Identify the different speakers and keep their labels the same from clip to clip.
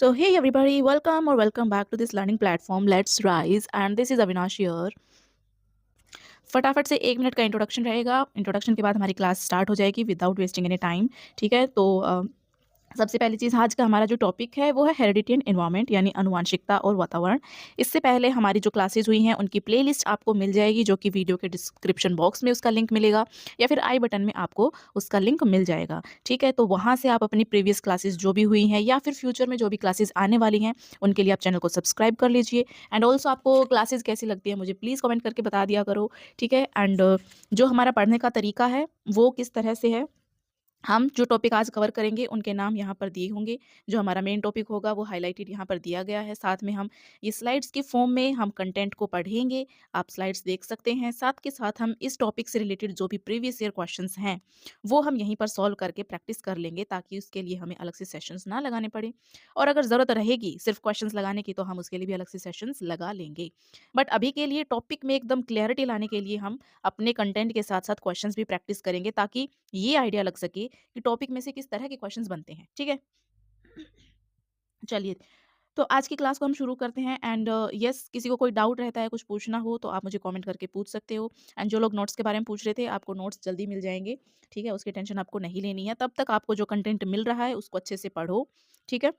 Speaker 1: So, hey everybody, welcome or welcome back to this learning platform. Let's rise. And this is Avinash here. फटाफट से 1 minute का introduction रहेगा। Introduction के बाद हमारी क्लास स्टार्ट हो जाएगी विदाउट वेस्टिंग एनी टाइम। ठीक है, तो सबसे पहली चीज़ आज का हमारा जो टॉपिक है वो है हेरिडिटी एंड एनवायरनमेंट यानी आनुवंशिकता और वातावरण। इससे पहले हमारी जो क्लासेस हुई हैं उनकी प्लेलिस्ट आपको मिल जाएगी, जो कि वीडियो के डिस्क्रिप्शन बॉक्स में उसका लिंक मिलेगा या फिर आई बटन में आपको उसका लिंक मिल जाएगा। ठीक है, तो वहाँ से आप अपनी प्रीवियस क्लासेस जो भी हुई हैं या फिर फ्यूचर में जो भी क्लासेस आने वाली हैं उनके लिए आप चैनल को सब्सक्राइब कर लीजिए। एंड ऑल्सो आपको क्लासेस कैसी लगती है मुझे प्लीज़ कमेंट करके बता दिया करो। ठीक है, एंड जो हमारा पढ़ने का तरीका है वो किस तरह से है, हम जो टॉपिक आज कवर करेंगे उनके नाम यहाँ पर दिए होंगे। जो हमारा मेन टॉपिक होगा वो हाइलाइटेड यहाँ पर दिया गया है। साथ में हम ये स्लाइड्स के फॉर्म में हम कंटेंट को पढ़ेंगे, आप स्लाइड्स देख सकते हैं। साथ के साथ हम इस टॉपिक से रिलेटेड जो भी प्रीवियस ईयर क्वेश्चंस हैं वो हम यहीं पर सॉल्व करके प्रैक्टिस कर लेंगे, ताकि उसके लिए हमें अलग से सेशंस ना लगाने पड़े। और अगर ज़रूरत रहेगी सिर्फ क्वेश्चंस लगाने की तो हम उसके लिए भी अलग से सेशंस लगा लेंगे। बट अभी के लिए टॉपिक में एकदम क्लैरिटी लाने के लिए हम अपने कंटेंट के साथ साथ क्वेश्चंस भी प्रैक्टिस करेंगे, ताकि ये आइडिया लग सके कि टॉपिक में से किस तरह के क्वेश्चंस बनते हैं। ठीक है, चलिए, तो आज की क्लास को हम शुरू करते हैं। एंड यस, किसी को कोई डाउट रहता है, कुछ पूछना हो तो आप मुझे कमेंट करके पूछ सकते हो। एंड जो लोग नोट्स के बारे में पूछ रहे थे, आपको नोट्स जल्दी मिल जाएंगे। ठीक है, उसकी टेंशन आपको नहीं लेनी है। तब तक आपको जो कंटेंट मिल रहा है उसको अच्छे से पढ़ो। ठीक है,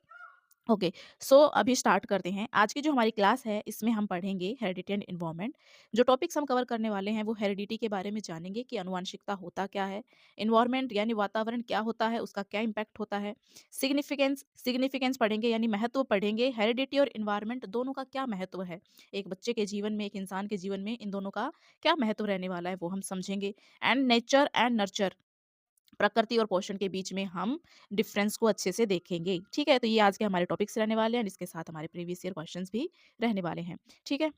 Speaker 1: ओके। सो अभी स्टार्ट करते हैं। आज की जो हमारी क्लास है इसमें हम पढ़ेंगे हेरिडिटी एंड एनवायरनमेंट। जो टॉपिक्स हम कवर करने वाले हैं वो हेरिडिटी के बारे में जानेंगे कि आनुवंशिकता होता क्या है, एनवायरनमेंट यानी वातावरण क्या होता है, उसका क्या इम्पैक्ट होता है, सिग्निफिकेंस सिग्निफिकेंस पढ़ेंगे यानी महत्व पढ़ेंगे। हेरिडिटी और एनवायरनमेंट दोनों का क्या महत्व है, एक बच्चे के जीवन में, एक इंसान के जीवन में इन दोनों का क्या महत्व रहने वाला है वो हम समझेंगे। एंड नेचर एंड नर्चर, प्रकृति और पोषण के बीच में हम डिफरेंस को अच्छे से देखेंगे। ठीक है, तो ये आज के हमारे टॉपिक्स रहने वाले हैं, इसके साथ हमारे प्रीवियस ईयर क्वेश्चंस भी रहने वाले हैं। ठीक है,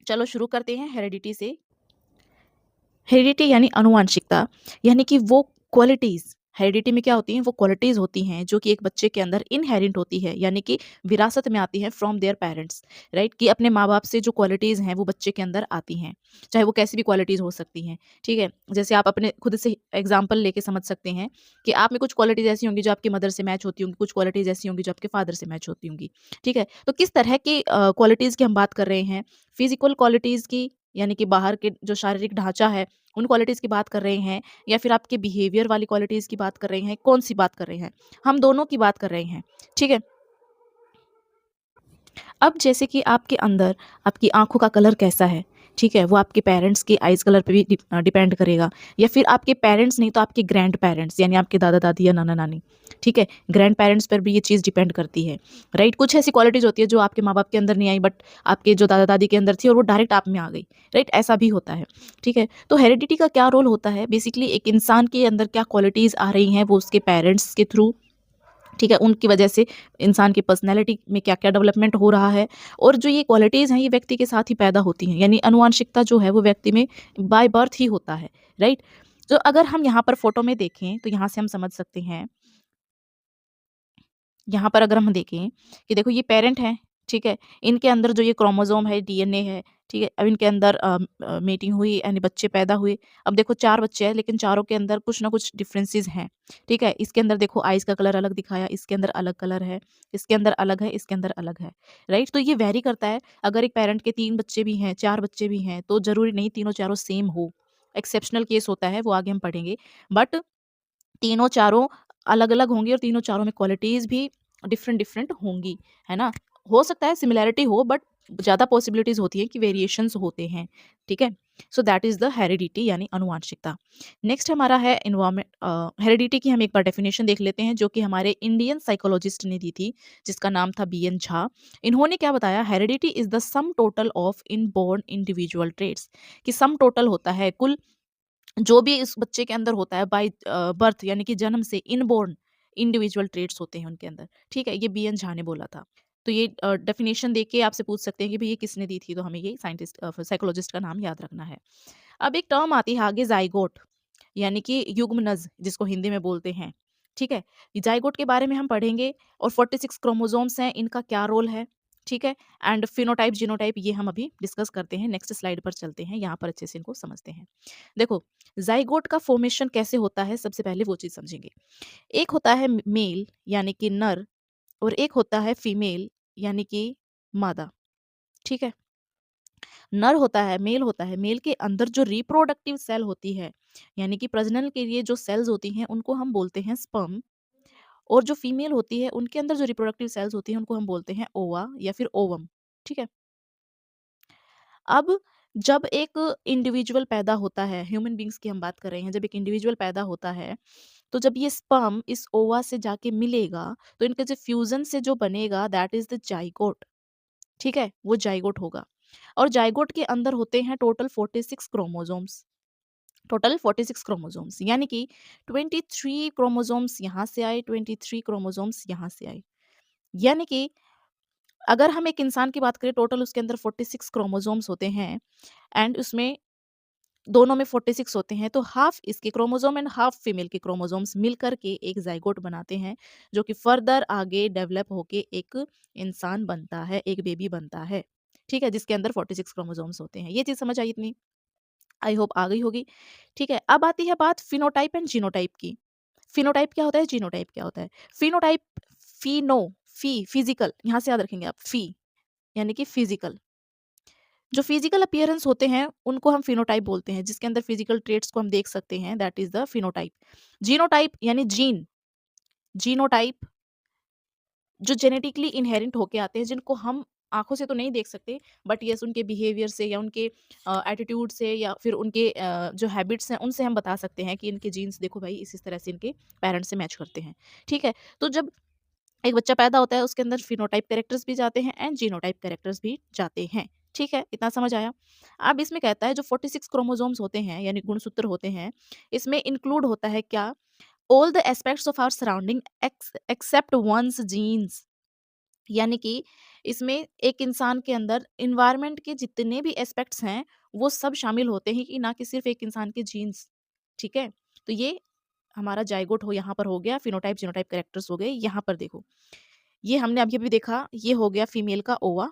Speaker 1: चलो शुरू करते हैं हेरिडिटी से। हेरिडिटी यानी आनुवंशिकता, यानी कि वो क्वालिटीज, हेरिडिटी में क्या होती हैं, वो क्वालिटीज होती हैं जो कि एक बच्चे के अंदर इनहेरिंट होती है, यानी कि विरासत में आती है फ्रॉम देयर पेरेंट्स। राइट, कि अपने माँ बाप से जो क्वालिटीज हैं वो बच्चे के अंदर आती हैं, चाहे वो कैसी भी क्वालिटीज हो सकती हैं। ठीक है, जैसे आप अपने खुद से एग्जाम्पल लेके समझ सकते हैं कि आप में कुछ क्वालिटीज ऐसी होंगी जो आपकी मदर से मैच होती होंगी, कुछ क्वालिटीज ऐसी होंगी जो आपके फादर से मैच होती होंगी। ठीक है, तो किस तरह की क्वालिटीज की हम बात कर रहे हैं, फिजिकल क्वालिटीज की, यानी कि बाहर के जो शारीरिक ढांचा है उन क्वालिटीज़ की बात कर रहे हैं, या फिर आपके बिहेवियर वाली क्वालिटीज़ की बात कर रहे हैं, कौन-सी बात कर रहे हैं? हम दोनों की बात कर रहे हैं, ठीक है? अब जैसे कि आपके अंदर आपकी आँखों का कलर कैसा है, ठीक है? वो आपके पेरेंट्स के आइज़ कलर पे भी डिपेंड करेगा, या फिर आपके पेरेंट्स नहीं तो आपके ग्रैंड पेरेंट्स यानी आपके दादा-दादी या नाना-नानी, ठीक है? ग्रैंड पेरेंट्स पर भी ये चीज़ डिपेंड करती है, राइट? कुछ ऐसी क्वालिटीज़ होती है जो आपके माँ-बाप के अंदर नहीं आई, बट आपके जो दादा-दादी के अंदर थी और वो डायरेक्ट आप में आ गई, राइट? ऐसा भी होता है, ठीक है? तो हेरिडिटी का क्या रोल होता है? बेसिकली एक इंसान के अंदर क्या क्वालिटीज़ आ रही हैं वो उसके पेरेंट्स के थ्रू, ठीक है, उनकी वजह से इंसान की पर्सनैलिटी में क्या-क्या डेवलपमेंट हो रहा है, और जो ये क्वालिटीज़ हैं ये व्यक्ति के साथ ही पैदा होती हैं, यानी आनुवांशिकता जो है वो व्यक्ति में बाय बर्थ ही होता है, राइट? तो अगर हम यहाँ पर फ़ोटो में देखें तो यहाँ से हम समझ सकते हैं, यहाँ पर अगर हम देखें कि देखो ये पेरेंट हैं, ठीक है? इनके अंदर जो ये क्रोमोसोम है, डीएनए है, ठीक है? अब इनके अंदर मेटिंग हुई यानी बच्चे पैदा हुए। अब देखो 4 बच्चे हैं लेकिन चारों के अंदर कुछ ना कुछ डिफरेंसेस हैं, ठीक है? इसके अंदर देखो आइज़ का कलर अलग दिखाया, इसके अंदर अलग कलर है, इसके अंदर अलग है, इसके अंदर अलग है, राइट? तो ये वैरी करता है, अगर एक पेरेंट के 3 बच्चे भी हैं, 4 बच्चे भी हैं, तो ज़रूरी नहीं तीनों चारों सेम हो। एक्सेप्शनल केस होता है, वो आगे हम पढ़ेंगे। बट तीनों चारों अलग-अलग होंगे और तीनों चारों में क्वालिटीज़ भी डिफरेंट-डिफरेंट होंगी, है ना? हो सकता है सिमिलैरिटी हो, बट ज़्यादा पॉसिबिलिटीज़ होती हैं कि वेरिएशंस होते हैं, ठीक है? So that is the heredity यानी आनुवांशिकता। नेक्स्ट हमारा है एनवायरनमेंट। हेरिडिटी की हम एक बार डेफिनेशन देख लेते हैं जो कि हमारे इंडियन साइकोलॉजिस्ट ने दी थी, जिसका नाम था बीएन झा। इन्होंने क्या बताया, heredity is the sum total of inborn individual traits, कि सम टोटल होता है कुल जो भी इस बच्चे के अंदर होता है बाय बर्थ, यानी कि जन्म से इनबॉर्न इंडिविजुअल ट्रेट्स होते हैं उनके अंदर, ठीक है? ये बीएन झा ने बोला था। तो ये डेफिनेशन देख के आपसे पूछ सकते हैं कि भई ये किसने दी थी? तो हमें ये साइंटिस्ट साइकोलॉजिस्ट का नाम याद रखना है। अब एक टर्म आती है आगे, ज़ाइगोट, यानी कि युग्मनज जिसको हिंदी में बोलते हैं, ठीक है? ज़ाइगोट के बारे में हम पढ़ेंगे, और 46 क्रोमोसोम्स हैं, इनका क्या रोल है, ठीक है? एंड फिनोटाइप, जीनोटाइप ये हम अभी डिस्कस करते हैं। नेक्स्ट स्लाइड पर चलते हैं, यहाँ पर अच्छे से इनको समझते हैं। देखो, ज़ाइगोट का फॉर्मेशन कैसे होता है, सबसे पहले वो चीज़ समझेंगे। एक होता है मेल यानी कि नर, और एक होता है फीमेल यानी कि मादा, ठीक है। नर होता है, मेल होता है, मेल के अंदर जो रिप्रोडक्टिव सेल होती है यानी कि प्रजनन के लिए जो सेल्स होती हैं उनको हम बोलते हैं स्पर्म। और जो फीमेल होती है उनके अंदर जो रिप्रोडक्टिव सेल्स होती हैं उनको हम बोलते हैं ओवा या फिर ओवम, ठीक है। अब जब एक इंडिविजुअल पैदा होता है, ह्यूमन बींग्स की हम बात कर रहे हैं, जब एक इंडिविजुअल पैदा होता है तो जब ये स्पर्म इस ओवा से जाके मिलेगा तो इनके जो फ्यूजन से जो बनेगा दैट इज द जाइगोट, ठीक है, वो जाइगोट होगा। और जाइगोट के अंदर होते हैं टोटल 46 क्रोमोसोम्स, टोटल 46 क्रोमोसोम्स यानी कि 23 क्रोमोसोम्स यहाँ से आए, 23 क्रोमोसोम्स यहाँ से आए। यानी कि अगर हम एक इंसान की बात करें टोटल उसके अंदर 46 क्रोमोसोम्स होते हैं एंड उसमें दोनों में 46 होते हैं, तो हाफ इसके क्रोमोसोम एंड हाफ फीमेल के क्रोमोसोम्स मिल करके एक जाइगोट बनाते हैं जो कि फर्दर आगे डेवलप होके एक इंसान बनता है, एक बेबी बनता है, ठीक है, जिसके अंदर 46 क्रोमोसोम्स होते हैं। ये चीज समझ आई इतनी? आई होप आ गई होगी। ठीक है, अब आती है बात फिनोटाइप एंड जीनोटाइप की। फिनोटाइप क्या होता है, जीनोटाइप क्या होता है? फिनोटाइप, फीनो, फिजिकल, यहाँ से याद रखेंगे आप, फी यानी कि फिजिकल। जो फिजिकल अपीयरेंस होते हैं उनको हम फिनोटाइप बोलते हैं, जिसके अंदर फिजिकल ट्रेट्स को हम देख सकते हैं, that is the phenotype. Genotype यानी जीन, जीनोटाइप जो जेनेटिकली इनहेरिट होके आते हैं, जिनको हम आंखों से तो नहीं देख सकते, बट यस उनके बिहेवियर से या उनके एटीट्यूड से या फिर उनके जो हैबिट्स हैं उनसे हम बता सकते हैं कि इनके जीन्स देखो भाई इस तरह से इनके पेरेंट्स से मैच करते हैं, ठीक है। तो जब एक बच्चा पैदा होता है उसके अंदर फिनोटाइप कैरेक्टर्स भी जाते हैं एंड जीनोटाइप कैरेक्टर्स भी जाते हैं, ठीक है, इतना समझ आया। अब इसमें कहता है जो 46 क्रोमोसोम्स होते हैं यानी गुणसूत्र होते हैं, इसमें इंक्लूड होता है क्या, all the aspects of our surrounding except one's genes. यानी कि इसमें एक इंसान के अंदर इन्वायरमेंट के जितने भी एस्पेक्ट्स हैं वो सब शामिल होते हैं, कि ना कि सिर्फ एक इंसान के जीन्स, ठीक है। तो ये हमारा जाइगोट हो यहाँ पर हो गया, फिनोटाइप जीनोटाइप कैरेक्टर्स हो गए। यहाँ पर देखो, ये हमने अभी अभी देखा, ये हो गया फीमेल का ओवा,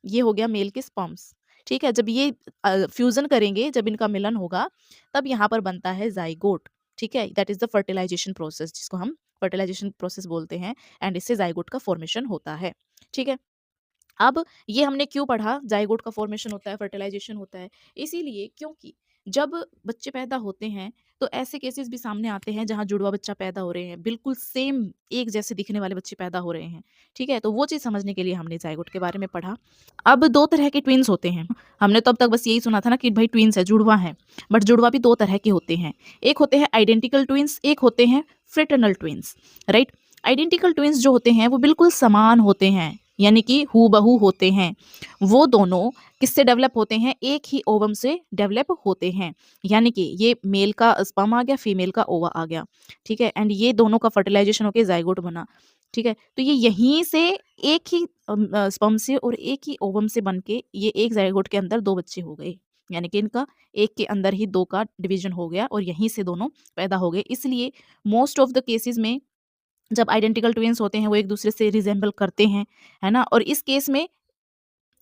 Speaker 1: ये हो गया मेल के स्पर्म्स, ठीक है। जब ये फ्यूजन करेंगे, जब इनका मिलन होगा, तब यहाँ पर बनता है जाइगोट, ठीक है। That is the fertilization process, जिसको हम फर्टिलाइजेशन प्रोसेस बोलते हैं एंड इससे जाइगोट का फॉर्मेशन होता है, ठीक है। अब ये हमने क्यों पढ़ा, जाइगोट का फॉर्मेशन होता है, फर्टिलाइजेशन होता है, इसीलिए क्योंकि जब बच्चे पैदा होते हैं तो ऐसे केसेस भी सामने आते हैं जहाँ जुड़वा बच्चा पैदा हो रहे हैं, बिल्कुल सेम एक जैसे दिखने वाले बच्चे पैदा हो रहे हैं, ठीक है। तो वो चीज़ समझने के लिए हमने जाइगोट के बारे में पढ़ा। अब 2 तरह के ट्विन्स होते हैं। हमने तो अब तक बस यही सुना था ना कि भाई ट्विन्स है, जुड़वा हैं। बट जुड़वा भी 2 तरह के होते हैं। एक होते हैं आइडेंटिकल ट्विन्स, एक होते हैं fraternal twins, right? Identical twins जो होते हैं वो बिल्कुल समान होते हैं, यानी कि हूबहू होते हैं। वो दोनों किससे डेवलप होते हैं? एक ही ओवम से डेवलप होते हैं। यानी कि ये मेल का स्पर्म आ गया, फीमेल का ओवा आ गया, ठीक है? एंड ये दोनों का फर्टिलाइजेशन होके जाइगोट बना, ठीक है? तो ये यहीं से एक ही स्पर्म से और एक ही ओवम से बन के ये एक जाइगोट के अंदर 2 बच्चे हो गए। यानी कि इनका एक के अंदर ही 2 का डिवीजन हो गया और यहीं से दोनों पैदा हो गए। इसलिए मोस्ट ऑफ द केसेस में जब आइडेंटिकल ट्विन्स होते हैं वो एक दूसरे से रिजेंबल करते हैं, है ना? और इस केस में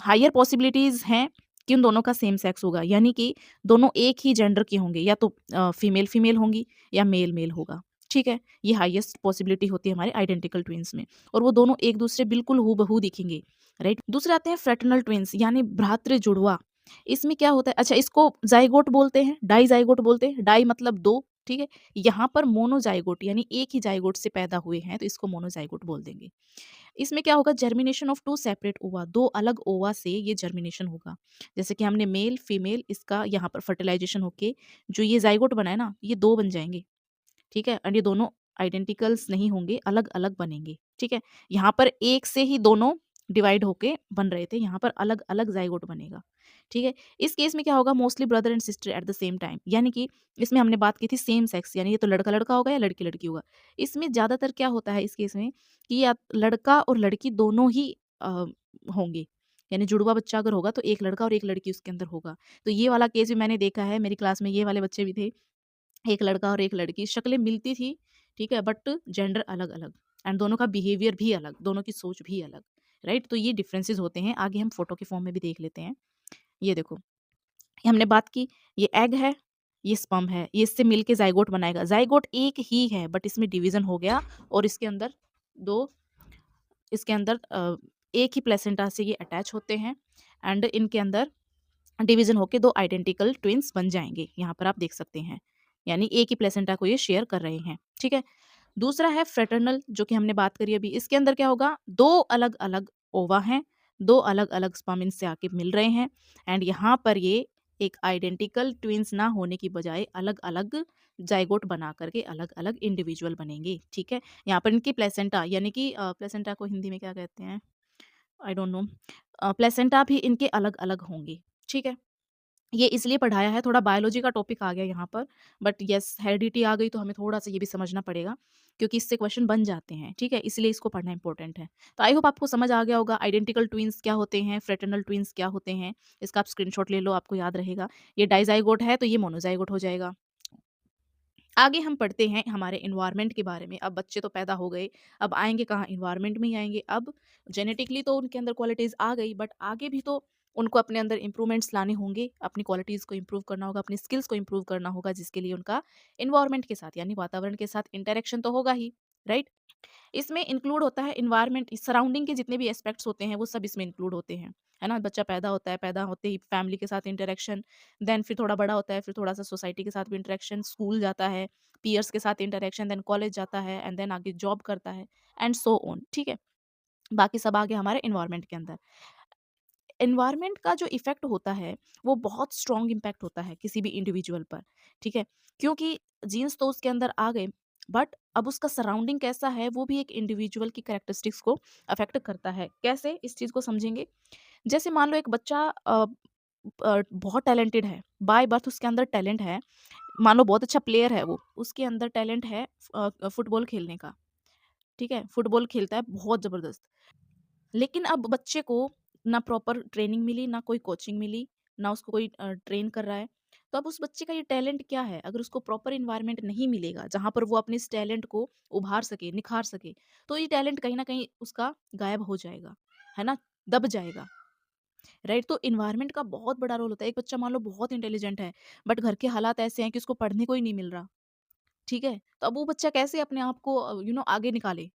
Speaker 1: हायर पॉसिबिलिटीज़ हैं कि उन दोनों का सेम सेक्स होगा, यानी कि दोनों एक ही जेंडर के होंगे, या तो फीमेल होंगी या मेल होगा, ठीक है? ये हाईएस्ट पॉसिबिलिटी होती है हमारे आइडेंटिकल ट्विन्स में, और वो दोनों एक दूसरे बिल्कुल हूबहू दिखेंगे, राइट? दूसरे आते हैं फ्रेटर्नल ट्विन्स यानी भ्रातृ जुड़वा। इसमें क्या होता है, अच्छा इसको ज़ाइगोट बोलते हैं, डाइज़ाइगोट बोलते हैं, डाई मतलब 2, ठीक है? यहाँ पर मोनोज़ाइगोट यानी एक ही ज़ाइगोट से पैदा हुए हैं तो इसको मोनोज़ाइगोट बोल देंगे। इसमें क्या होगा, जर्मिनेशन ऑफ 2 सेपरेट ओवा, 2 अलग ओवा से ये जर्मिनेशन होगा। जैसे कि हमने मेल, फीमेल, इसका यहाँ पर फर्टिलाइजेशन होके जो ये ज़ाइगोट बना है ना, ये 2 बन जाएँगे, ठीक है? एंड ये दोनों आइडेंटिकल्स नहीं होंगे, अलग-अलग बनेंगे, ठीक है? यहाँ पर एक से ही दोनों डिवाइड होके बन रहे थे, यहाँ पर अलग-अलग ज़ाइगोट बनेगा, ठीक है? इस केस में क्या होगा, mostly brother and sister at the same time, यानी कि इसमें हमने बात की थी सेम सेक्स, यानी ये तो लड़का-लड़का होगा या लड़की-लड़की होगा। इसमें ज़्यादातर क्या होता है इस केस में कि या लड़का और लड़की दोनों ही होंगे, यानी जुड़वा बच्चा अगर होगा तो एक लड़का और एक लड़की उसके अंदर होगा। तो ये वाला केस भी मैंने देखा है, मेरी क्लास में ये वाले बच्चे भी थे, एक लड़का और एक लड़की, शक्लें मिलती थी, ठीक है? बट जेंडर अलग-अलग एंड दोनों का बिहेवियर भी अलग, दोनों की सोच भी अलग, राइट? तो ये डिफरेंसेस होते हैं, आगे हम फ़ोटो के फॉर्म में भी देख लेते हैं। ये देखो, ये हमने बात की, ये एग है, ये स्पर्म है, ये इससे मिल के ज़ाइगोट बनाएगा। ज़ाइगोट एक ही है बट इसमें डिवीज़न हो गया और इसके अंदर 2 इसके अंदर एक ही प्लेसेंटा से ये अटैच होते हैं एंड इनके अंदर डिवीजन होके 2 आइडेंटिकल ट्विन्स बन जाएँगे। यहाँ पर आप देख सकते हैं। यानी एक ही प्लेसेंटा को ये शेयर कर रहे हैं, ठीक है? दूसरा है फ्रेटर्नल जो कि हमने बात करी अभी। इसके अंदर क्या होगा 2 अलग-अलग ओवा हैं, 2 अलग-अलग स्पर्म इनसे आके मिल रहे हैं एंड यहाँ पर ये एक आइडेंटिकल ट्विन्स ना होने की बजाय अलग-अलग ज़ाइगोट बना कर के अलग-अलग इंडिविजुअल बनेंगे, ठीक है? यहाँ पर इनकी प्लेसेंटा यानी कि प्लेसेंटा को हिंदी में क्या कहते हैं? I don't know. प्लेसेंटा भी इनके अलग-अलग होंगे, ठीक है? ये इसलिए पढ़ाया है, थोड़ा बायोलॉजी का टॉपिक आ गया यहाँ पर, बट येस हेरिडिटी आ गई तो हमें थोड़ा-सा ये भी समझना पड़ेगा, क्योंकि इससे क्वेश्चन बन जाते हैं, ठीक है? इसलिए इसको पढ़ना इम्पोर्टेंट है। तो आई होप आपको समझ आ गया होगा आइडेंटिकल ट्विन्स क्या होते हैं, फ्रेटर्नल ट्विन्स क्या होते हैं। इसका आप स्क्रीनशॉट ले लो, आपको याद रहेगा। ये डाइज़ाइगोट है तो ये मोनोज़ाइगोट हो जाएगा। आगे हम पढ़ते हैं हमारे एनवायरनमेंट के बारे में। अब बच्चे तो पैदा हो गए, अब आएँगे कहाँ? एनवायरनमेंट में ही आएँगे। अब जेनेटिकली तो उनके अंदर क्वालिटीज़ आ गई, बट आगे भी तो उनको अपने अंदर इम्प्रूवमेंट्स लाने होंगे, अपनी क्वालिटीज़ को इम्प्रूव करना होगा, अपनी स्किल्स को इम्प्रूव करना होगा, जिसके लिए उनका एनवायरनमेंट के साथ यानी वातावरण के साथ इंटरैक्शन तो होगा ही, राइट? इसमें इंक्लूड होता है एनवायरनमेंट, सराउंडिंग के जितने भी एस्पेक्ट्स होते हैं वो सब इसमें इंक्लूड होते हैं, है ना? बच्चा पैदा होता है, पैदा होते ही फैमिली के साथ इंटरेक्शन, देन फिर थोड़ा बड़ा होता है, फिर थोड़ा सा सोसाइटी के साथ भी इंटरेक्शन, स्कूल जाता है, पीयर्स के साथ इंटरेक्शन, देन कॉलेज जाता है एंड देन आगे जॉब करता है एंड सो ऑन, ठीक है? बाकी सब आ गया हमारे एनवायरनमेंट के अंदर। एनवायरनमेंट का जो इफ़ेक्ट होता है, वो बहुत स्ट्रॉन्ग इम्पैक्ट होता है किसी भी इंडिविजुअल पर, ठीक है? क्योंकि जीन्स तो उसके अंदर आ गए, बट अब उसका सराउंडिंग कैसा है, वो भी एक इंडिविजुअल की कैरेक्टरिस्टिक्स को अफ़ेक्ट करता है। कैसे? इस चीज़ को समझेंगे। जैसे मान लो एक बच्चा बहुत टैलेंटेड है, बाय बर्थ उसके अंदर टैलेंट है, मान लो बहुत अच्छा प्लेयर है वो, उसके अंदर टैलेंट है फुटबॉल खेलने का, ठीक है? फुटबॉल खेलता है बहुत ज़बरदस्त। लेकिन अब बच्चे को ना प्रॉपर ट्रेनिंग मिली, ना कोई कोचिंग मिली, ना उसको कोई ट्रेन कर रहा है। तो अब उस बच्चे का ये टैलेंट क्या है? अगर उसको प्रॉपर एनवायरनमेंट नहीं मिलेगा, जहाँ पर वो अपने इस टैलेंट को उभार सके, निखार सके, तो ये टैलेंट कहीं न कहीं उसका गायब हो जाएगा, है ना? दब जाएगा, राइट? तो एनवायरनमेंट का बहुत बड़ा रोल होता है। एक बच्चा मान लो बहुत इंटेलिजेंट है, बट घर के हालात ऐसे हैं कि उसको पढ़ने को ही नहीं मिल रहा, ठीक है? तो अब वो बच्चा कैसे अपने आप को आगे निकाले?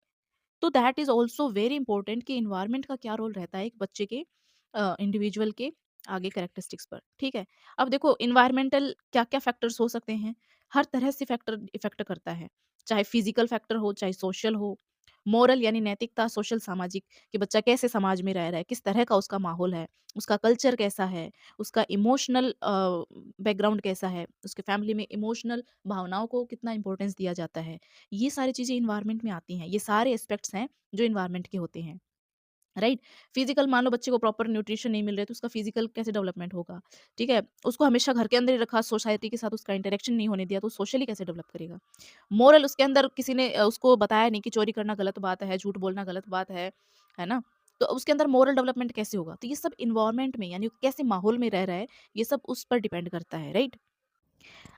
Speaker 1: तो that is also very important कि एनवायरनमेंट का क्या रोल रहता है एक बच्चे के इंडिविजुअल के आगे कैरेक्टरिस्टिक्स पर, ठीक है? अब देखो एनवायरमेंटल क्या-क्या फैक्टर्स हो सकते हैं, हर तरह से फैक्टर इफ़ेक्ट करता है, चाहे फिज़िकल फैक्टर हो, चाहे सोशल हो, मोरल यानी नैतिकता, सोशल सामाजिक कि बच्चा कैसे समाज में रह रहा है, किस तरह का उसका माहौल है, उसका कल्चर कैसा है, उसका इमोशनल बैकग्राउंड कैसा है, उसके फैमिली में इमोशनल भावनाओं को कितना इम्पोर्टेंस दिया जाता है। ये सारी चीज़ें एनवायरनमेंट में आती हैं। ये सारे एस्पेक्ट्स हैं जो एनवायरनमेंट के होते हैं, राइट? फिज़िकल मान लो बच्चे को प्रॉपर न्यूट्रिशन नहीं मिल रहा है तो उसका फिज़िकल कैसे डेवलपमेंट होगा, ठीक है? उसको हमेशा घर के अंदर ही रखा, सोसाइटी के साथ उसका इंटरैक्शन नहीं होने दिया तो सोशली कैसे डेवलप करेगा? मोरल उसके अंदर किसी ने उसको बताया नहीं कि चोरी करना गलत बात है, झूठ बोलना गलत बात है ना? तो उसके अंदर मोरल डेवलपमेंट कैसे होगा? तो ये सब एनवायरनमेंट में यानी कैसे माहौल में रह रहा है, ये सब उस पर डिपेंड करता है, राइट?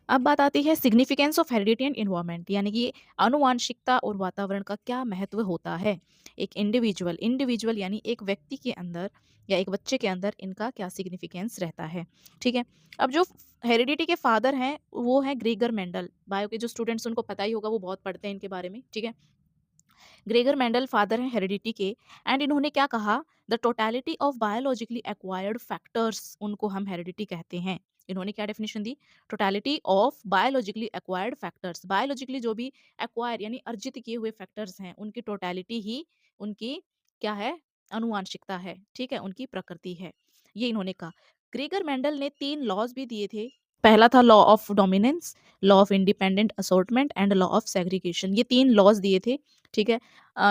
Speaker 1: अब बात आती है significance of heredity and environment यानी कि आनुवांशिकता और वातावरण का क्या महत्व होता है एक इंडिविजुअल इंडिविजुअल यानी एक व्यक्ति के अंदर या एक बच्चे के अंदर इनका क्या सिग्निफिकेंस रहता है, ठीक है? अब जो हेरिडिटी के फादर हैं वो हैं ग्रेगर मेंडल। बायो के जो स्टूडेंट्स उनको पता ही होगा, वो बहुत पढ़ते हैं इनके बारे में, ठीक है? ग्रेगर मेंडल फादर हैं हेरिडिटी के एंड इन्होंने क्या कहा, the totality of biologically acquired factors उनको हम हेरिडिटी कहते हैं। इन्होंने क्या definition the, totality of biologically acquired factors, biologically जो भी एक्वायर यानी अर्जित किए हुए फैक्टर्स हैं उनकी टोटलिटी ही उनकी क्या है, अनुवांशिकता है, ठीक है, उनकी प्रकृति है, ये इन्होंने कहा। ग्रेगर मेंडल ने 3 लॉज भी दिए थे। पहला था law of dominance, law of independent assortment and law of segregation, ये 3 लॉज दिए थे, ठीक है?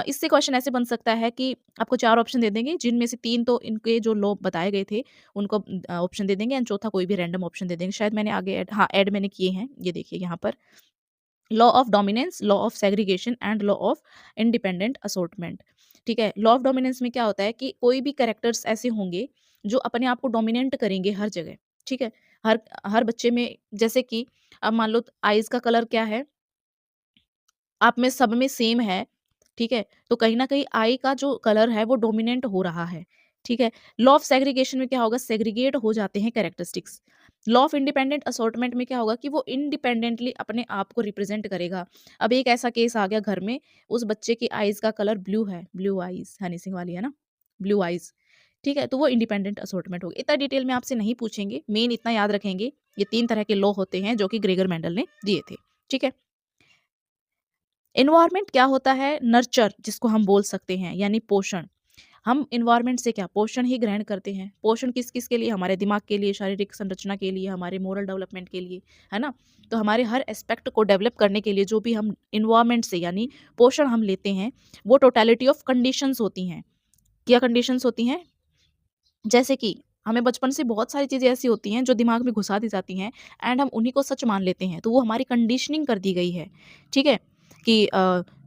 Speaker 1: इससे क्वेश्चन ऐसे बन सकता है कि आपको 4 ऑप्शन दे देंगे, जिनमें से 3 तो इनके जो लॉ बताए गए थे, उनको ऑप्शन दे देंगे एंड चौथा कोई भी रैंडम ऑप्शन दे देंगे। शायद मैंने आगे ऐड मैंने किए हैं, ये देखिए यहाँ पर। Law of dominance, law of segregation and law of independent assortment, ठीक है? लॉ ऑफ डोमिनेंस में क्या होता है कि कोई भी कैरेक्टर्स ऐसे होंगे, जो अपने आप को डोमिनेंट करेंगे हर जगह, ठीक है? हर हर बच्चे में जैसे कि अब मान लो आइज़ का कलर क्या है, आप में सब में सेम है, ठीक है? तो कहीं न कहीं आई का जो कलर है वो डोमिनेंट हो रहा है, ठीक है? लॉ ऑफ सेग्रीगेशन में क्या होगा, सेग्रीगेट हो जाते हैं characteristics. Law of independent assortment में क्या होगा कि वो इंडिपेंडेंटली अपने आप को रिप्रेजेंट करेगा। अब एक ऐसा केस आ गया घर में, उस बच्चे की आईज का कलर ब्लू है, ब्लू आईज हनी सिंह वाली है ना, ब्लू आईज, ठीक है, तो वो इंडिपेंडेंट असॉर्टमेंट होगी। इतना डिटेल में आपसे नहीं पूछेंगे, मेन इतना याद रखेंगे, ये 3 तरह के लॉ होते हैं जो कि ग्रेगर मेंडल ने दिए थे, ठीक है। एनवायरनमेंट क्या होता है? नर्चर जिसको हम बोल सकते हैं, यानी पोषण। हम एनवायरनमेंट से क्या पोषण ही ग्रहण करते हैं। पोषण किस किस के लिए? हमारे दिमाग के लिए, शारीरिक संरचना के लिए, हमारे मोरल डेवलपमेंट के लिए, है ना। तो हमारे हर एस्पेक्ट को डेवलप करने के लिए जो भी हम एनवायरनमेंट से यानी पोषण हम लेते हैं, वो टोटलिटी ऑफ कंडीशंस होती हैं। क्या कंडीशंस होती हैं? जैसे कि हमें बचपन से बहुत सारी चीज़ें ऐसी होती हैं जो दिमाग में घुसा दी जाती हैं एंड हम उन्हीं को सच मान लेते हैं, तो वो हमारी कंडीशनिंग कर दी गई है, ठीक है। कि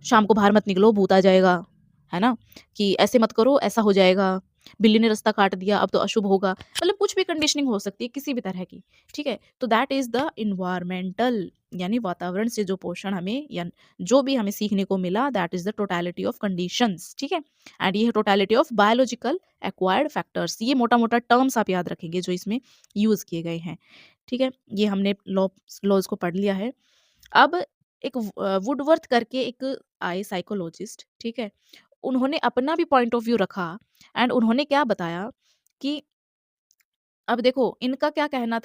Speaker 1: शाम को बाहर मत निकलो, भूत आ जाएगा, है ना। कि ऐसे मत करो, ऐसा हो जाएगा, बिल्ली ने रास्ता काट दिया, अब तो अशुभ होगा, मतलब कुछ भी कंडीशनिंग हो सकती है किसी भी तरह की, ठीक है। तो दैट इज द इन्वायरमेंटल, यानी वातावरण से जो पोषण हमें या जो भी हमें सीखने को मिला, that is the totality of conditions, ठीक है। एंड ये totality of biological acquired factors, ये मोटा-मोटा टर्म्स आप याद रखेंगे जो इसमें यूज़ किए गए हैं, ठीक है? ये हमने लॉज़ को पढ़ लिया है। अब एक वुडवर्थ करके एक आए साइकोलॉजिस्ट, ठीक है? उन्होंने अपना भी पॉइंट ऑफ व्यू रखा एंड उन्होंने क्या बताया कि अब देखो इनका कहना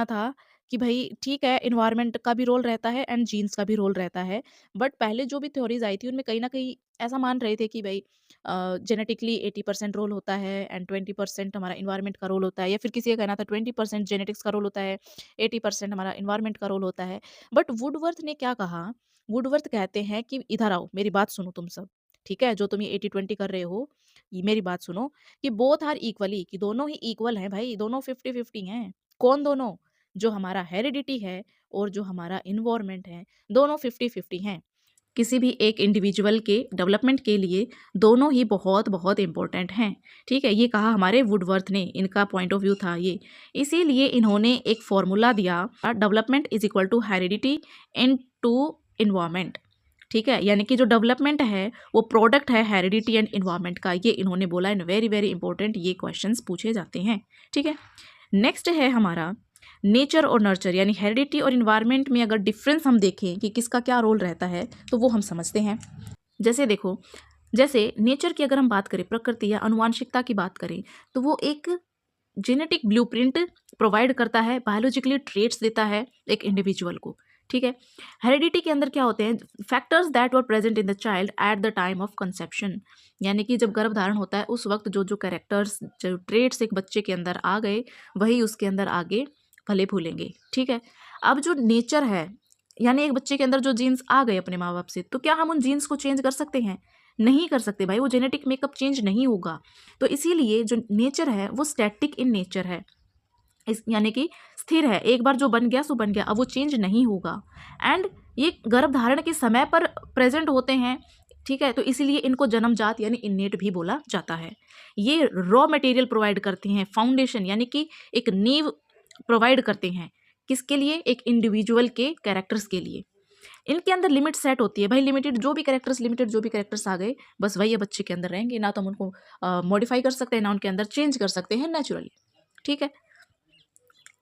Speaker 1: था कि भई ठीक है, एनवायरनमेंट का भी रोल रहता है एंड जीन्स का भी रोल रहता है। बट पहले जो भी थ्योरीज़ आई थी उनमें कहीं न कहीं ऐसा मान रहे थे कि भई जेनेटिकली 80% रोल होता है एंड 20% हमारा एनवायरनमेंट का रोल होता है, या फिर किसी का कहना था 20% जेनेटिक्स का रोल होता है, 80% हमारा एनवायरनमेंट का रोल होता है। बट वुडवर्थ ने क्या कहा, वुडवर्थ कहते हैं कि इधर आओ, मेरी बात सुनो तुम सब, ठीक है? जो तुम ये 80-20 कर रहे हो, ये मेरी बात सुनो कि बोथ आर इक्वली, कि दोनों ही इक्वल हैं भाई, दोनों 50-50 हैं। कौन दोनों? जो हमारा हेरिडिटी है और जो हमारा एनवायरनमेंट है, दोनों 50-50 हैं। किसी भी एक इंडिविजुअल के डेवलपमेंट के लिए दोनों ही बहुत-बहुत इम्पोर्टेंट हैं, ठीक है? ये कहा हमारे वुडवर्थ ने, इनका पॉइंट ऑफ व्यू था ये। इसीलिए इन्होंने एक फ़ॉर्मूला दिया, development is equal to heredity into environment, ठीक है? यानी कि जो डेवलपमेंट है, वो प्रोडक्ट है हेरिडिटी एंड एनवायरनमेंट का, ये इन्होंने बोला एंड वेरी, वेरी इंपॉर्टेंट ये क्वेश्चंस पूछे जाते हैं, ठीक है? नेक्स्ट है हमारा नेचर और नर्चर, यानी हेरिडिटी और इन्वायरमेंट में अगर डिफरेंस हम देखें कि किसका क्या रोल रहता है, तो वो हम समझते हैं। जैसे देखो, जैसे नेचर की अगर हम बात करें, प्रकृति या आनुवांशिकता की बात करें, तो वो एक जेनेटिक ब्लूप्रिंट प्रोवाइड करता है, बायोलॉजिकली ट्रेट्स देता है एक इंडिविजुअल को, ठीक है। हेरिडिटी के अंदर क्या होते हैं? Factors that were present in the child at the time of conception, यानी कि जब गर्भधारण होता है उस वक्त जो जो कैरेक्टर्स, जो ट्रेट्स एक बच्चे के अंदर आ गए, वही उसके अंदर आगे फले फूलेंगे, ठीक है। अब जो नेचर है, यानी एक बच्चे के अंदर जो जीन्स आ गए अपने माँ बाप से, तो क्या हम उन जीन्स को चेंज कर सकते हैं? नहीं कर सकते भाई, वो जेनेटिक मेकअप चेंज नहीं होगा। तो इसीलिए जो नेचर है वो स्टैटिक इन नेचर है, इस यानी कि स्थिर है, एक बार जो बन गया सो बन गया, अब वो चेंज नहीं होगा। एंड ये गर्भधारण के समय पर प्रेजेंट होते हैं, ठीक है, तो इसीलिए इनको जन्मजात यानी इन्नेट भी बोला जाता है। ये रॉ मटेरियल प्रोवाइड करते हैं, फाउंडेशन यानी कि एक नींव प्रोवाइड करते हैं, किसके लिए? एक इंडिविजुअल के कैरेक्टर्स के लिए। इनके अंदर लिमिट सेट होती है भाई, लिमिटेड जो भी कैरेक्टर्स, आ गए, बस वही अब बच्चे के अंदर रहेंगे, ना तो हम उनको मॉडिफाई कर सकते हैं, ना उनके अंदर चेंज कर सकते हैं नेचुरली, ठीक है।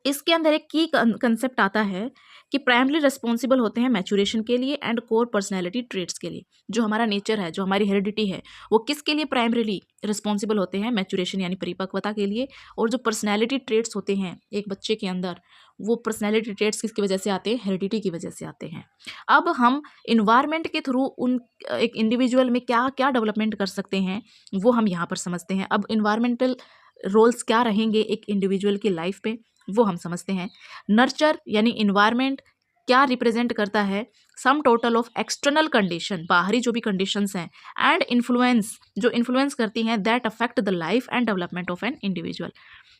Speaker 1: इसके अंदर एक की कंसेप्ट आता है कि प्राइमरी रिस्पॉन्सिबल होते हैं मैच्योरेशन के लिए एंड कोर पर्सनैलिटी ट्रेट्स के लिए। जो हमारा नेचर है, जो हमारी हेरिडिटी है, वो किसके लिए प्राइमरीली रिस्पॉन्सिबल होते हैं? मैच्योरेशन यानी परिपक्वता के लिए। और जो पर्सनैलिटी ट्रेट्स होते हैं एक बच्चे के अंदर, वो पर्सनैलिटी ट्रेट्स किसकी वजह से आते हैं? हेरिडिटी की वजह से आते हैं। अब हम इन्वायरमेंट के थ्रू उन एक इंडिविजुअल में क्या क्या डेवलपमेंट कर सकते हैं, वो हम यहाँ पर समझते हैं। अब इन्वायरमेंटल रोल्स क्या रहेंगे एक इंडिविजुअल की लाइफ पे, वो हम समझते हैं। नर्चर यानी इन्वायरमेंट क्या रिप्रेजेंट करता है? Sum total of external condition, बाहरी जो भी कंडीशंस हैं, एंड इन्फ्लुएंस जो इन्फ्लुएंस करती हैं, that affect the life and development of an individual.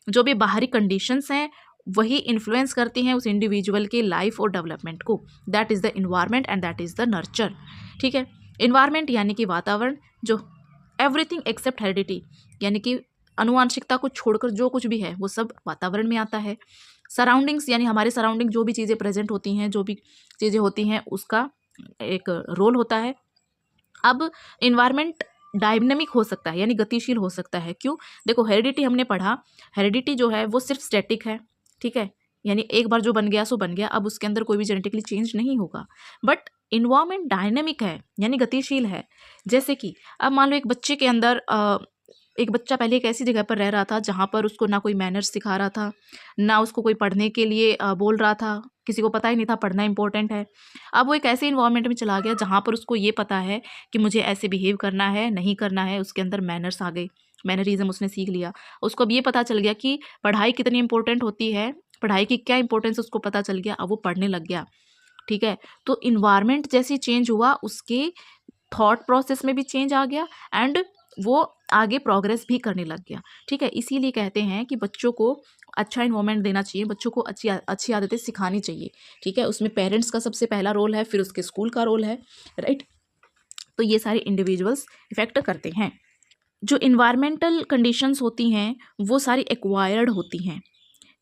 Speaker 1: जो भी बाहरी कंडीशंस हैं वही इन्फ्लुएंस करती हैं उस इंडिविजुअल के लाइफ और डेवलपमेंट को, that is the environment and that is the nurture, ठीक है। इन्वायरमेंट यानी कि वातावरण, जो एवरीथिंग एक्सेप्ट हेरिडिटी, यानी कि अनुवांशिकता को छोड़कर जो कुछ भी है वो सब वातावरण में आता है। सराउंडिंग्स यानी हमारे सराउंडिंग जो भी चीज़ें प्रेजेंट होती हैं, जो भी चीज़ें होती हैं, उसका एक रोल होता है। अब इन्वायरमेंट डायनामिक हो सकता है, यानी गतिशील हो सकता है। क्यों? देखो हेरिडिटी हमने पढ़ा, हेरिडिटी जो है वो सिर्फ स्टैटिक है, ठीक है, यानी एक बार जो बन गया सो बन गया, अब उसके अंदर कोई भी जेनेटिकली चेंज नहीं होगा। बट इन्वायरमेंट डायनेमिक है, यानी गतिशील है। जैसे कि अब मान लो एक बच्चे के अंदर एक बच्चा पहले एक ऐसी जगह पर रह रहा था जहाँ पर उसको ना कोई मैनर्स सिखा रहा था, ना उसको कोई पढ़ने के लिए बोल रहा था, किसी को पता ही नहीं था पढ़ना इंपॉर्टेंट है। अब वो एक ऐसे इन्वायरमेंट में चला गया जहाँ पर उसको ये पता है कि मुझे ऐसे बिहेव करना है, नहीं करना है, उसके अंदर मैनर्स आ गए, मैनरिज्म उसने सीख लिया। उसको अब ये पता चल गया कि पढ़ाई कितनी इंपॉर्टेंट होती है, पढ़ाई की क्या इंपॉर्टेंस उसको पता चल गया, अब वो पढ़ने लग गया, ठीक है। तो इन्वायरमेंट जैसे चेंज हुआ, उसके थॉट प्रोसेस में भी चेंज आ गया एंड वो आगे प्रोग्रेस भी करने लग गया, ठीक है। इसीलिए कहते हैं कि बच्चों को अच्छा इन्वायरमेंट देना चाहिए, बच्चों को अच्छी अच्छी आदतें सिखानी चाहिए, ठीक है। उसमें पेरेंट्स का सबसे पहला रोल है, फिर उसके स्कूल का रोल है, राइट। तो ये सारे इंडिविजुअल्स इफेक्ट करते हैं। जो इन्वायरमेंटल कंडीशंस होती हैं वो सारी एक्वायर्ड होती हैं,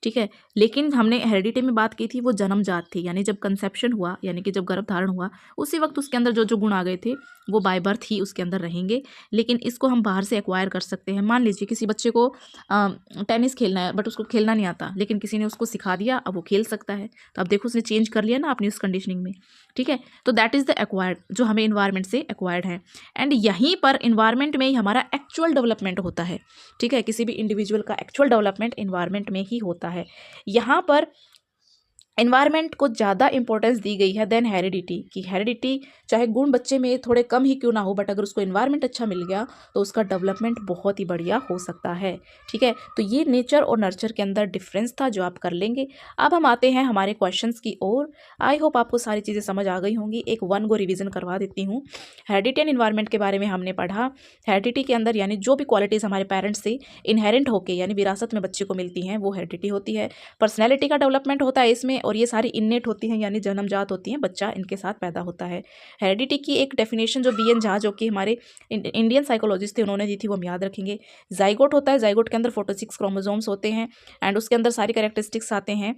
Speaker 1: ठीक है। लेकिन हमने हेरिडिटी में बात की थी वो जन्मजात थी, यानी जब कंसेप्शन हुआ, यानी कि जब गर्भ धारण हुआ उसी वक्त उसके अंदर जो जो गुण आ गए थे वो बाय बर्थ ही उसके अंदर रहेंगे। लेकिन इसको हम बाहर से एक्वायर कर सकते हैं। मान लीजिए किसी बच्चे को टेनिस खेलना है बट उसको खेलना नहीं आता, लेकिन किसी ने उसको सिखा दिया, अब वो खेल सकता है। तो अब देखो उसने चेंज कर लिया ना अपनी उस कंडीशनिंग में, ठीक है। तो दैट इज़ द एक्वायर्ड, जो हमें इन्वायरमेंट से एक्वायर्ड है। एंड यहीं पर इन्वायरमेंट में ही हमारा एक्चुअल डेवलपमेंट होता है, ठीक है। किसी भी इंडिविजुअल का एक्चुअल डेवलपमेंट इन्वायरमेंट में ही होता है। यहाँ पर एनवायरनमेंट को ज़्यादा इंपॉर्टेंस दी गई है देन हेरिडिटी, कि हेरिडिटी चाहे गुण बच्चे में थोड़े कम ही क्यों ना हो, बट अगर उसको एनवायरनमेंट अच्छा मिल गया तो उसका डेवलपमेंट बहुत ही बढ़िया हो सकता है, ठीक है। तो ये नेचर और नर्चर के अंदर डिफरेंस था जो आप कर लेंगे। अब हम आते हैं हमारे क्वेश्चंस की ओर। आई होप आपको सारी चीज़ें समझ आ गई होंगी। एक वन गो रिविजन करवा देती हूँ। हेरिडिटी एंड एनवायरनमेंट के बारे में हमने पढ़ा। हेरिडिटी के अंदर यानी जो भी क्वालिटीज़ हमारे पेरेंट्स से इनहेरेंट होके यानी विरासत में बच्चे को मिलती हैं वो हेरिडिटी होती है। पर्सनैलिटी का डेवलपमेंट होता है इसमें, और ये सारी इन्नेट होती हैं यानी जन्मजात होती हैं, बच्चा इनके साथ पैदा होता है। हेरिडिटी की एक डेफिनेशन जो बी एन झा जो कि हमारे इंडियन साइकोलॉजिस्ट थे उन्होंने दी थी वो हम याद रखेंगे। जाइगोट होता है, जाइगोट के अंदर 46 क्रोमोसोम्स होते हैं एंड उसके अंदर सारी कैरेक्टरिस्टिक्स आते हैं,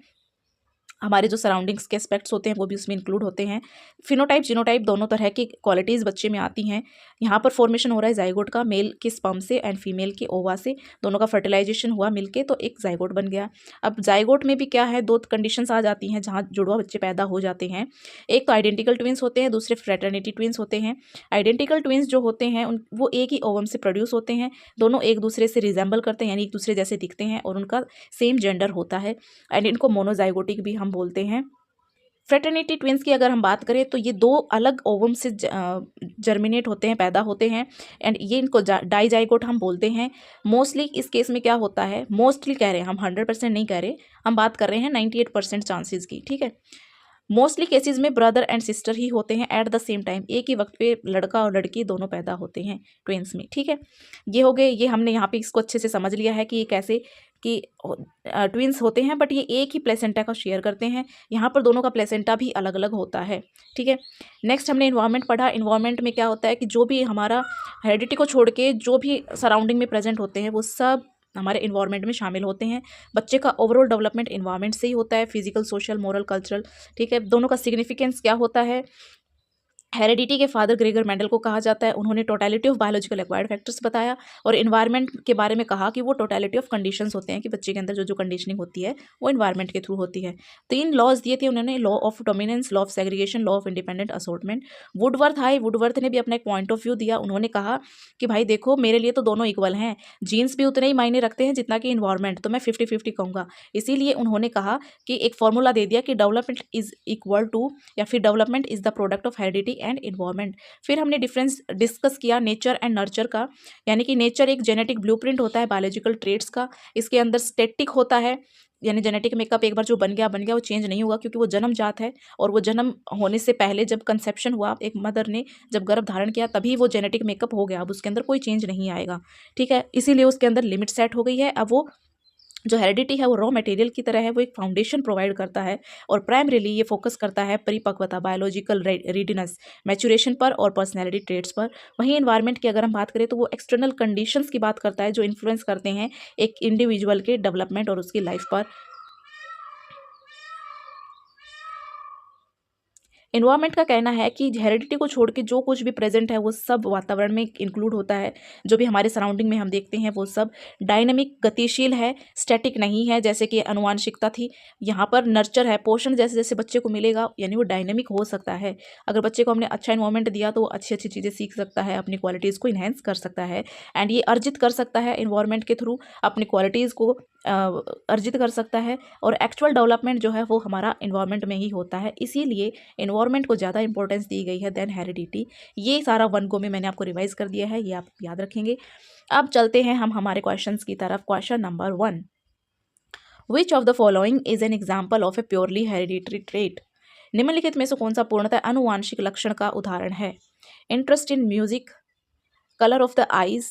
Speaker 1: हमारे जो सराउंडिंग्स के एस्पेक्ट्स होते हैं वो भी उसमें इंक्लूड होते हैं। फिनोटाइप जीनोटाइप दोनों तरह की क्वालिटीज़ बच्चे में आती हैं। यहाँ पर फॉर्मेशन हो रहा है जाइगोट का, मेल के स्पर्म से एंड फीमेल के ओवा से, दोनों का फर्टिलाइजेशन हुआ मिलके तो एक जाइगोट बन गया। अब जाइगोट में भी क्या है, दो कंडीशंस आ जाती हैं जहाँ जुड़वा बच्चे पैदा हो जाते हैं। एक तो आइडेंटिकल ट्विंस होते हैं, दूसरे फ्रेटर्निटी ट्विंस होते हैं। आइडेंटिकल ट्विंस जो होते हैं वो एक ही ओवम से प्रोड्यूस होते हैं, दोनों एक दूसरे से रिजेंबल करते हैं यानी एक दूसरे जैसे दिखते हैं और उनका सेम जेंडर होता है एंड इनको मोनोजाइगोटिक भी हम बोलते हैं। फ्रेटर्निटी ट्विंस की अगर हम बात करें तो ये दो अलग ओवम से जर्मिनेट होते हैं, पैदा होते हैं एंड ये इनको डाइजाइगोट हम बोलते हैं। मोस्टली इस केस में क्या होता है, मोस्टली कह रहे हैं हम, 100% नहीं कह रहे, हम बात कर रहे हैं 98% चांसेस की, ठीक है। मोस्टली केसेस में ब्रदर एंड सिस्टर ही होते हैं एट द सेम टाइम, एक ही वक्त पे लड़का और लड़की दोनों पैदा होते हैं ट्विंस में, ठीक है। ये हो गए, ये हमने यहाँ पे इसको अच्छे से समझ लिया है कि ये कैसे कि ट्विंस होते हैं बट ये एक ही प्लेसेंटा का शेयर करते हैं। यहाँ पर दोनों का प्लेसेंटा भी अलग अलग होता है, ठीक है। नेक्स्ट हमने इन्वायरमेंट पढ़ा। इन्वायरमेंट में क्या होता है कि जो भी हमारा हेरिडिटी को छोड़ के जो भी सराउंडिंग में प्रेजेंट होते हैं वो सब हमारे इन्वायरमेंट में शामिल होते हैं। बच्चे का ओवरऑल डेवलपमेंट इन्वायरमेंट से ही होता है, फिजिकल, सोशल, मोरल, कल्चरल, ठीक है। दोनों का सिग्निफिकेंस क्या होता है। हेरिडिटी के फादर ग्रेगर मेंडल को कहा जाता है, उन्होंने totality of biological acquired factors बताया और इन्वायरमेंट के बारे में कहा कि वो टोटलिटी ऑफ कंडीशंस होते हैं कि बच्चे के अंदर जो जो कंडीशनिंग होती है वो इन्वायरमेंट के थ्रू होती है। 3 लॉज दिए थे उन्होंने, law of dominance, law of segregation, law of independent assortment. Woodworth आए, वुडवर्थ ने भी अपना एक पॉइंट ऑफ व्यू दिया। उन्होंने कहा कि भाई देखो मेरे लिए तो दोनों इक्वल हैं, जीन्स भी उतने ही मायने रखते हैं जितना कि इन्वायरमेंट, तो मैं 50-50 कहूँगा। इसीलिए उन्होंने कहा कि एक फॉर्मूला दे दिया कि डेवलपमेंट इज इक्वल टू या फिर development is the product of heredity and environment. फिर हमने डिफरेंस डिस्कस किया नेचर एंड नर्चर का, यानी कि नेचर एक जेनेटिक ब्लूप्रिंट होता है बायोलॉजिकल ट्रेट्स का, इसके अंदर स्टैटिक होता है यानी जेनेटिक मेकअप एक बार जो बन गया वो चेंज नहीं होगा क्योंकि वो जन्मजात है और वो जन्म होने से पहले जब कंसेप्शन हुआ एक मदर ने जब गर्भ धारण किया तभी वो जेनेटिक मेकअप हो गया, अब उसके अंदर कोई चेंज नहीं आएगा, ठीक है। इसीलिए उसके अंदर लिमिट सेट हो गई है। अब वो जो हेरिडिटी है वो रॉ मटेरियल की तरह है, वो एक फाउंडेशन प्रोवाइड करता है और प्राइमरीली ये फोकस करता है परिपक्वता, बायोलॉजिकल रेडीनेस, मैच्योरेशन पर और पर्सनैलिटी ट्रेट्स पर। वहीं एनवायरनमेंट की अगर हम बात करें तो वो एक्सटर्नल कंडीशंस की बात करता है जो इन्फ्लुएंस करते हैं एक इंडिविजुअल के डेवलपमेंट और उसकी लाइफ पर। एनवायरनमेंट का कहना है कि हेरिडिटी को छोड़ के जो कुछ भी प्रेजेंट है वो सब वातावरण में इंक्लूड होता है। जो भी हमारे सराउंडिंग में हम देखते हैं वो सब डायनामिक, गतिशील है, स्टैटिक नहीं है। जैसे कि अनुवांशिकता थी, यहाँ पर नर्चर है, पोषण जैसे जैसे बच्चे को मिलेगा यानी वो डायनामिक हो सकता है। अगर बच्चे को हमने अच्छा इन्वायरमेंट दिया तो वो अच्छी अच्छी चीज़ें सीख सकता है, अपनी क्वालिटीज़ को इन्हेंस कर सकता है एंड ये अर्जित कर सकता है इन्वायरमेंट के थ्रू, अपनी क्वालिटीज़ को अर्जित कर सकता है। और एक्चुअल डेवलपमेंट जो है वो हमारा इन्वायरमेंट में ही होता है, इसीलिए इन्वायरमेंट को ज़्यादा इंपॉर्टेंस दी गई है देन हेरिडिटी। ये सारा 1 गो में मैंने आपको रिवाइज कर दिया है, ये आप याद रखेंगे। अब चलते हैं हम हमारे क्वेश्चंस की तरफ। Question number 1, which of the following is an example of A purely hereditary trait? निम्नलिखित में से कौन सा पूर्णतः अनुवांशिक लक्षण का उदाहरण है? Interest in music, colour of the eyes,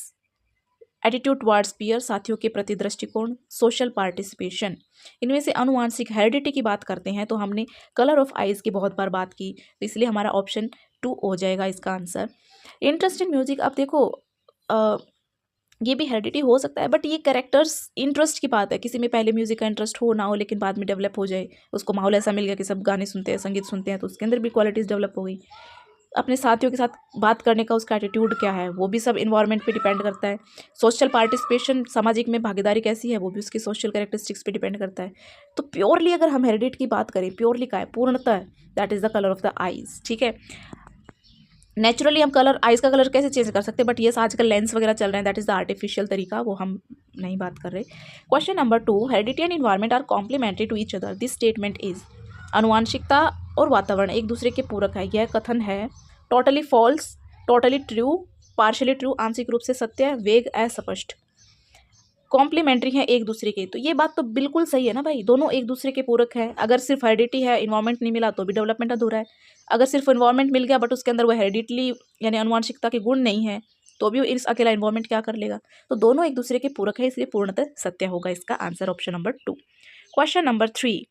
Speaker 1: attitude towards peer, साथियों के प्रति दृष्टिकोण, सोशल पार्टिसिपेशन। इनमें से अनुवांशिक हेरिडिटी की बात करते हैं तो हमने कलर ऑफ आइज की बहुत बार बात की, तो इसलिए हमारा ऑप्शन 2 हो जाएगा इसका आंसर। इंटरेस्ट इन म्यूजिक, अब देखो ये भी हेरिडिटी हो सकता है, बट ये कैरेक्टर्स इंटरेस्ट की बात है। किसी में पहले म्यूजिक का इंटरेस्ट हो ना हो, लेकिन बाद में डेवलप हो जाए, उसको माहौल ऐसा मिल गया कि सब गाने सुनते हैं, संगीत सुनते हैं, तो उसके अंदर भी क्वालिटीज़ डेवलप हो गई। अपने साथियों के साथ बात करने का उसका एटीट्यूड क्या है, वो भी सब इन्वायरमेंट पे डिपेंड करता है। सोशल पार्टिसिपेशन, सामाजिक में भागीदारी कैसी है, वो भी उसकी सोशल कैरेक्टरिस्टिक्स पे डिपेंड करता है। तो प्योरली अगर हम हेरिडिटी की बात करें, प्योरली का है, पूर्णतः, that is the colour of the eyes. ठीक है, नेचुरली हम कलर, आइज़ का कलर कैसे चेंज कर सकते हैं, बट ये आजकल लेंस वगैरह चल रहे हैं, दैट इज़ द आर्टिफिशियल तरीका, वो हम नहीं बात कर रहे। Question number 2, heredity and environment are complementary to each other, this statement is. अनुवांशिकता और वातावरण एक दूसरे के पूरक है, यह कथन है totally false, totally true, partially true, आंशिक रूप से सत्य, वेग, अस्पष्ट। कॉम्प्लीमेंट्री है एक दूसरे के, तो ये बात तो बिल्कुल सही है ना भाई, दोनों एक दूसरे के पूरक है। अगर सिर्फ हेरिडिटी है, इन्वायरमेंट नहीं मिला तो भी डेवलपमेंट अधूरा है। अगर सिर्फ इन्वायरमेंट मिल गया बट उसके अंदर वो हेरिडिटली यानी अनुवांशिकता के गुण नहीं है तो भी इस अकेला इन्वायरमेंट क्या कर लेगा। तो दोनों एक दूसरे के पूरक है, इसलिए पूर्णतः सत्य होगा इसका answer, option number 2। Question number 3,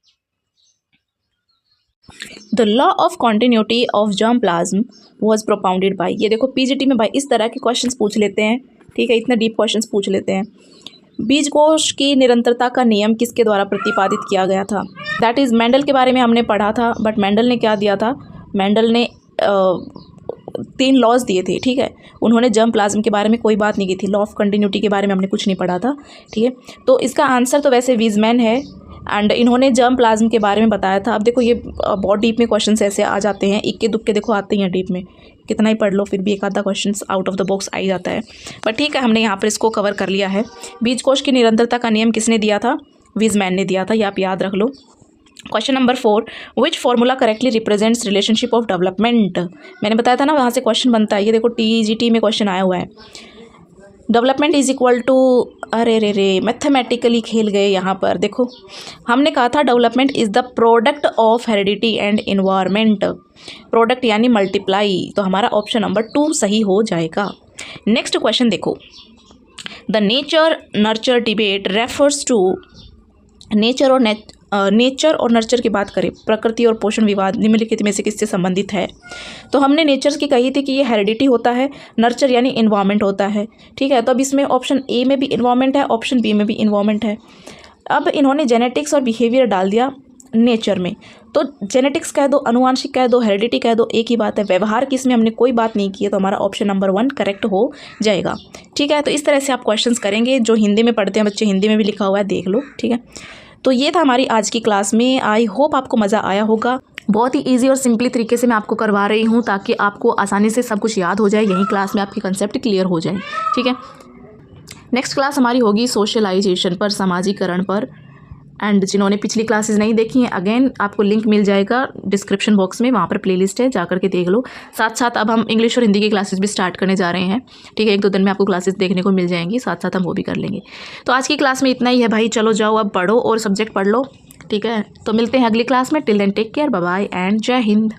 Speaker 1: the law of continuity of germ plasm was propounded bye. ये देखो पीजीटी में भाई इस तरह के क्वेश्चंस पूछ लेते हैं, ठीक है, इतने डीप क्वेश्चंस पूछ लेते हैं। बीजकोश की निरंतरता का नियम किसके द्वारा प्रतिपादित किया गया था? दैट इज़ मेंडल के बारे में हमने पढ़ा था, बट मेंडल ने क्या दिया था, मेंडल ने 3 लॉज दिए थे, ठीक है। उन्होंने जर्म प्लाज्म के बारे में कोई बात नहीं की थी, लॉ ऑफ कंटिन्यूटी के बारे में हमने कुछ नहीं पढ़ा था, ठीक है। तो इसका आंसर तो वैसे वीजमैन है एंड इन्होंने जर्म प्लाज्म के बारे में बताया था। अब देखो ये बहुत डीप में क्वेश्चन ऐसे आ जाते हैं, इक्के दुक्के देखो आते हैं डीप में, कितना ही पढ़ लो फिर भी एक आधा question out of the box आ ही जाता है, पर ठीक है, हमने यहाँ पर इसको कवर कर लिया है। बीजकोश की निरंतरता का नियम किसने दिया था? वीजमैन ने दिया था, ये आप याद रख लो। Question number 4, which formula correctly represents relationship of development? मैंने बताया था ना वहाँ से क्वेश्चन बनता है, ये देखो टीजीटी में क्वेश्चन आया हुआ है। डेवलपमेंट इज इक्वल टू, अरे रे रे मैथमेटिकली खेल गए यहाँ पर। देखो हमने कहा था development is the product of heredity and environment, product यानी मल्टीप्लाई, तो हमारा ऑप्शन नंबर 2 सही हो जाएगा। नेक्स्ट क्वेश्चन देखो, the nature nurture debate refers to, nature और नर्चर की बात करें, प्रकृति और पोषण विवाद निम्नलिखित में से किससे संबंधित है? तो हमने नेचर की कही थी कि ये हेरिडिटी होता है, नर्चर यानी इन्वायरमेंट होता है, ठीक है। तो अब इसमें ऑप्शन ए में भी इन्वायरमेंट है, ऑप्शन बी में भी इन्वायरमेंट है। अब इन्होंने जेनेटिक्स और बिहेवियर डाल दिया नेचर में, तो जेनेटिक्स कह दो, अनुवांशिक कह दो, हेरिडिटी कह दो, एक ही बात है। व्यवहार की इसमें हमने कोई बात नहीं की है, तो हमारा ऑप्शन नंबर 1 करेक्ट हो जाएगा, ठीक है। तो इस तरह से आप क्वेश्चंस करेंगे, जो हिंदी में पढ़ते हैं बच्चे, हिंदी में भी लिखा हुआ है, देख लो, ठीक है। तो ये था हमारी आज की क्लास में, आई होप आपको मज़ा आया होगा। बहुत ही इजी और सिंपली तरीके से मैं आपको करवा रही हूँ ताकि आपको आसानी से सब कुछ याद हो जाए, यहीं क्लास में आपकी कंसेप्ट क्लियर हो जाए, ठीक है। नेक्स्ट क्लास हमारी होगी सोशलाइजेशन पर, सामाजिकरण पर, एंड जिन्होंने पिछली क्लासेस नहीं देखी हैं, अगेन आपको लिंक मिल जाएगा डिस्क्रिप्शन बॉक्स में, वहाँ पर प्लेलिस्ट है, जा करके देख लो। साथ साथ अब हम इंग्लिश और हिंदी की क्लासेस भी स्टार्ट करने जा रहे हैं, ठीक है। 1-2 दिन में आपको क्लासेस देखने को मिल जाएंगी, साथ साथ हम वो भी कर लेंगे। तो आज की क्लास में इतना ही है भाई, चलो जाओ अब पढ़ो और सब्जेक्ट पढ़ लो, ठीक है। तो मिलते हैं अगली क्लास में, till then take care, bye bye and जय हिंद।